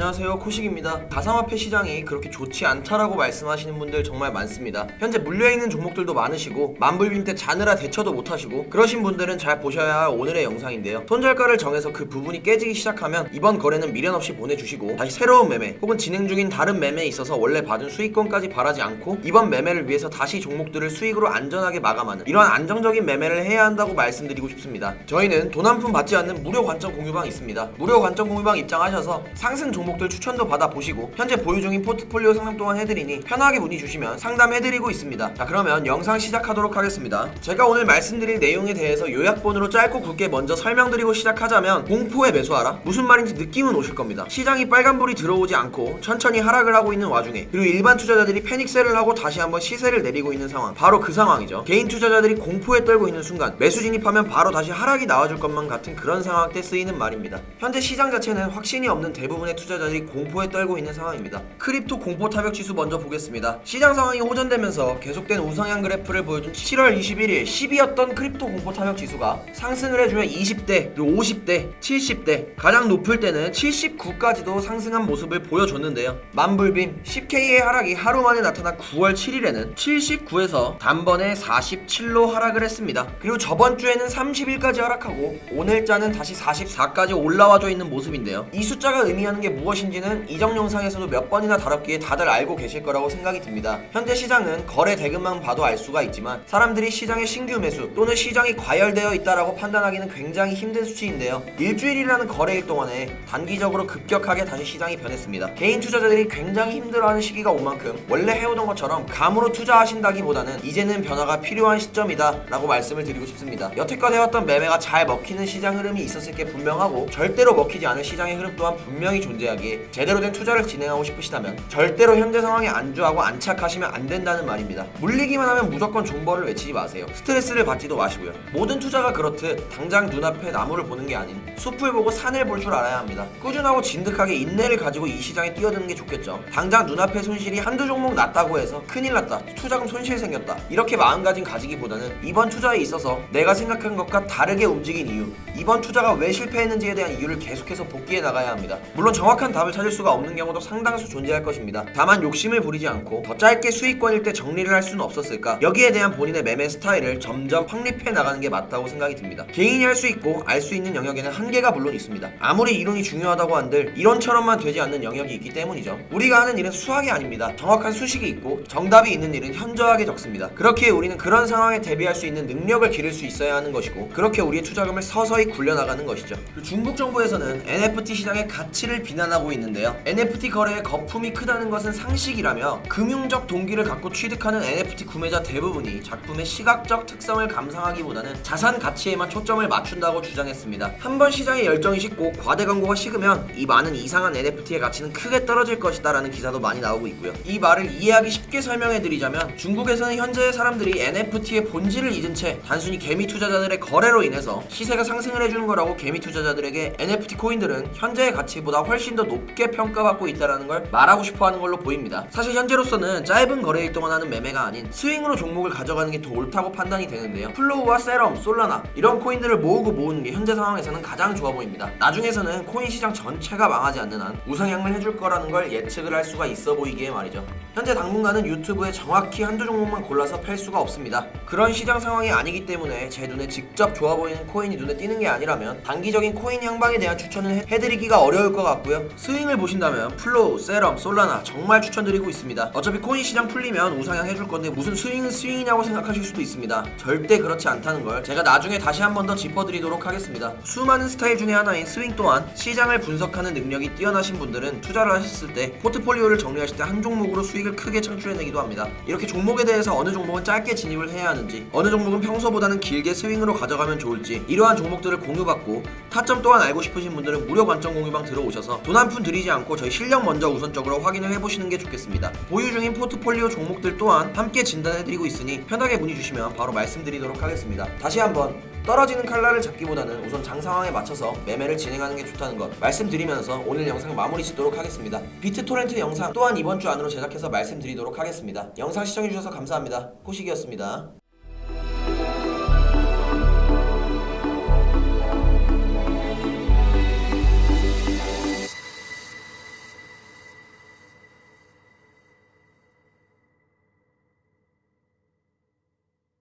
안녕하세요, 코식입니다. 가상화폐 시장이 그렇게 좋지 않다라고 말씀하시는 분들 정말 많습니다. 현재 물려있는 종목들도 많으시고 만불빔 때 자느라 대처도 못하시고 그러신 분들은 잘 보셔야 할 오늘의 영상인데요. 손절가를 정해서 그 부분이 깨지기 시작하면 이번 거래는 미련 없이 보내주시고 다시 새로운 매매 혹은 진행 중인 다른 매매에 있어서 원래 받은 수익권까지 바라지 않고 이번 매매를 위해서 다시 종목들을 수익으로 안전하게 마감하는 이러한 안정적인 매매를 해야 한다고 말씀드리고 싶습니다. 저희는 돈 한 푼 받지 않는 무료 관점 공유방 있습니다. 무료 관점 공유방 입장하셔서 상승 종목들 추천도 받아보시고 현재 보유 중인 포트폴리오 상담 또한 해드리니 편하게 문의 주시면 상담해드리고 있습니다. 자, 그러면 영상 시작하도록 하겠습니다. 제가 오늘 말씀드릴 내용에 대해서 요약본으로 짧고 굵게 먼저 설명드리고 시작하자면 공포에 매수하라? 무슨 말인지 느낌은 오실 겁니다. 시장이 빨간불이 들어오지 않고 천천히 하락을 하고 있는 와중에 그리고 일반 투자자들이 패닉셀을 하고 다시 한번 시세를 내리고 있는 상황, 바로 그 상황이죠. 개인 투자자들이 공포에 떨고 있는 순간 매수 진입하면 바로 다시 하락이 나와줄 것만 같은 그런 상황 때 쓰이는 말입니다. 현재 시장 자체는 확신이 없는 대부분의 투자자들이 공포에 떨고 있는 상황입니다. 크립토 공포 타격 지수 먼저 보겠습니다. 시장 상황이 호전되면서 계속된 우상향 그래프를 보여준 7월 21일 10이었던 크립토 공포 타격 지수가 상승을 해주면 20대, 그리고 50대, 70대, 가장 높을 때는 79까지도 상승한 모습을 보여줬는데요. 만불빔 10K의 하락이 하루 만에 나타난 9월 7일에는 79에서 단번에 47로 하락을 했습니다. 그리고 저번 주에는 31까지 하락하고 오늘자는 다시 44까지 올라와줘 있는 모습인데요. 이 숫자가 의미하는 게 무엇인지는 이전 영상에서도 몇 번이나 다뤘기에 다들 알고 계실 거라고 생각이 듭니다. 현재 시장은 거래 대금만 봐도 알 수가 있지만 사람들이 시장의 신규 매수 또는 시장이 과열되어 있다라고 판단하기는 굉장히 힘든 수치인데요. 일주일이라는 거래일 동안에 단기적으로 급격하게 다시 시장이 변했습니다. 개인 투자자들이 굉장히 힘들어하는 시기가 온 만큼 원래 해오던 것처럼 감으로 투자하신다기보다는 이제는 변화가 필요한 시점이다 라고 말씀을 드리고 싶습니다. 여태껏 해왔던 매매가 잘 먹히는 시장 흐름이 있었을 게 분명하고 절대로 먹히지 않을 시장의 흐름 또한 분명히 존재하기에 제대로 된 투자를 진행하고 싶으시다면 절대로 현재 상황에 안주하고 안착하시면 안 된다는 말입니다. 물리기만 하면 무조건 존버를 외치지 마세요. 스트레스를 받지도 마시고요. 모든 투자가 그렇듯 당장 눈앞에 나무를 보는 게 아닌 숲을 보고 산을 볼 줄 알아야 합니다. 꾸준하고 진득하게 인내를 가지고 이 시장에 뛰어드는 게 좋겠죠. 당장 눈앞에 손실이 한두 종목 났다고 해서 큰일 났다, 투자금 손실 생겼다, 이렇게 마음가짐 가지기보다는 이번 투자에 있어서 내가 생각한 것과 다르게 움직인 이유, 이번 투자가 왜 실패했는지에 대한 이유를 계속해서 복귀해 나가야 합니다. 물론 정확한 답을 찾을 수가 없는 경우도 상당수 존재할 것입니다. 다만 욕심을 부리지 않고 더 짧게 수익권일 때 정리를 할 수는 없었을까? 여기에 대한 본인의 매매 스타일을 점점 확립해 나가는 게 맞다고 생각이 듭니다. 개인이 할 수 있고 알 수 있는 영역에는 한계가 물론 있습니다. 아무리 이론이 중요하다고 한들 이론처럼만 되지 않는 영역이 있기 때문이죠. 우리가 하는 일은 수학이 아닙니다. 정확한 수식이 있고 정답이 있는 일은 현저하게 적습니다. 그렇기에 우리는 그런 상황에 대비할 수 있는 능력을 기를 수 있어야 하는 것이고 그렇게 우리의 투자금을 서서히 굴려나가는 것이죠. 중국 정부에서는 NFT 시장의 가치를 비난하고 있는데요. NFT 거래에 거품이 크다는 것은 상식이라며 금융적 동기를 갖고 취득하는 NFT 구매자 대부분이 작품의 시각적 특성을 감상하기보다는 자산 가치에만 초점을 맞춘다고 주장했습니다. 한번 시장에 열정이 식고 과대 광고가 식으면 이 많은 이상한 NFT의 가치는 크게 떨어질 것이다 라는 기사도 많이 나오고 있고요. 이 말을 이해하기 쉽게 설명해드리자면 중국에서는 현재의 사람들이 NFT의 본질을 잊은 채 단순히 개미 투자자들의 거래로 인해서 시세가 상승을 해주는 거라고 개미 투자자들에게 NFT 코인들은 현재의 가치보다 훨씬 더 높게 평가받고 있다는 걸 말하고 싶어하는 걸로 보입니다. 사실 현재로서는 짧은 거래일 동안 하는 매매가 아닌 스윙으로 종목을 가져가는 게 더 옳다고 판단이 되는데요. 플로우와 세럼, 솔라나 이런 코인들을 모으는 게 현재 상황에서는 가장 좋아 보입니다. 나중에서는 코인 시장 전체가 망하지 않는 한 우상향을 해줄 거라는 걸 예측을 할 수가 있어 보이기에 말이죠. 현재 당분간은 유튜브에 정확히 한두 종목만 골라서 팰 수가 없습니다. 그런 시장 상황이 아니기 때문에 제 눈에 직접 좋아 보이는 코인이 눈에 띄는 게 아니라면 단기적인 코인 향방에 대한 추천을 해드리기가 어려울 것 같고요. 스윙을 보신다면 플로우, 세럼, 솔라나 정말 추천드리고 있습니다. 어차피 코인 시장 풀리면 우상향 해줄 건데 무슨 스윙은 스윙이냐고 생각하실 수도 있습니다. 절대 그렇지 않다는 걸 제가 나중에 다시 한 번 더 짚어드리도록 하겠습니다. 수많은 스타일 중에 하나인 스윙 또한 시장을 분석하는 능력이 뛰어나신 분들은 투자를 하셨을 때 포트폴리오를 정리하실 때 한 종목으로 수익을 크게 창출해내기도 합니다. 이렇게 종목에 대해서 어느 종목은 짧게 진입을 해야 하는지 어느 종목은 평소보다는 길게 스윙으로 가져가면 좋을지 이러한 종목들을 공유받고 타점 또한 알고 싶으신 분들은 무료 관점 공유방 들어오셔서 돈 한 푼 들이지 않고 저희 실력 먼저 우선적으로 확인을 해보시는 게 좋겠습니다. 보유 중인 포트폴리오 종목들 또한 함께 진단해드리고 있으니 편하게 문의 주시면 바로 말씀드리도록 하겠습니다. 다시 한번 떨어지는 칼날을 잡기보다는 우선 장 상황에 맞춰서 매매를 진행하는 게 좋다는 것 말씀드리면서 오늘 영상 마무리 짓도록 하겠습니다. 비트토렌트 영상 또한 이번 주 안으로 제작해서 말씀드리도록 하겠습니다. 영상 시청해주셔서 감사합니다. 코식이었습니다.